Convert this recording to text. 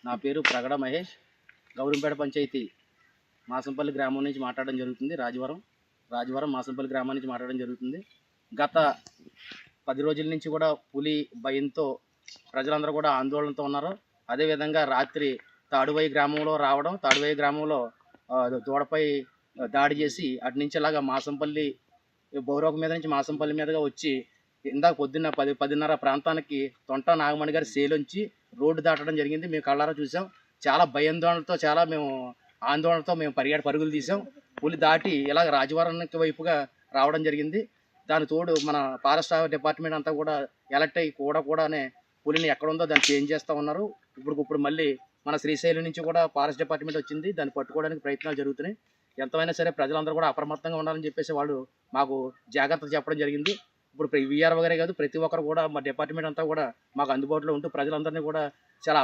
నా పేరు ప్రగడ మహేష్. గౌరంపేట పంచాయతీ మాసంపల్లి గ్రామం నుంచి మాట్లాడడం జరుగుతుంది. రాజవరం మాసంపల్లి గ్రామం నుంచి మాట్లాడడం జరుగుతుంది. గత 10 రోజుల నుంచి కూడా పులి భయంతో ప్రజలందరూ కూడా ఆందోళనతో ఉన్నారు. అదేవిధంగా రాత్రి తాడువై గ్రామంలో రావడం, తాడువై గ్రామంలో దూడపై దాడి చేసి అటు నుంచి ఇలాగా మాసంపల్లి బౌరోక మీద నుంచి మాసంపల్లి మీదుగా వచ్చి ఇందాక పొద్దున్న 10:30 ప్రాంతానికి తొంట నాగమణి గారి సేలోంచి రోడ్డు దాటడం జరిగింది. మేము కళ్ళారా చూసాం. చాలా భయాందోళనతో, మేము ఆందోళనతో మేము పరుగులు తీసాం. పులి దాటి ఇలాగ రాజవరానికి వైపుగా రావడం జరిగింది. దాని తోడు మన ఫారెస్ట్ డిపార్ట్మెంట్ అంతా కూడా ఎలర్ట్ అయ్యి కూడానే పులిని ఎక్కడుందో దాన్ని చేంజ్ చేస్తూ ఉన్నారు. ఇప్పుడు మళ్ళీ మన శ్రీశైలం నుంచి కూడా ఫారెస్ట్ డిపార్ట్మెంట్ వచ్చింది. దాన్ని పట్టుకోవడానికి ప్రయత్నాలు జరుగుతున్నాయి. ఎంతైనా సరే ప్రజలందరూ కూడా అప్రమత్తంగా ఉండాలని చెప్పేసి వాళ్ళు మాకు జాగ్రత్తలు చెప్పడం జరిగింది. ఇప్పుడు వీఆర్ వగరే కాదు, ప్రతి ఒక్కరు కూడా మా డిపార్ట్మెంట్ అంతా కూడా మాకు అందుబాటులో ఉంటూ ప్రజలందరినీ కూడా చాలా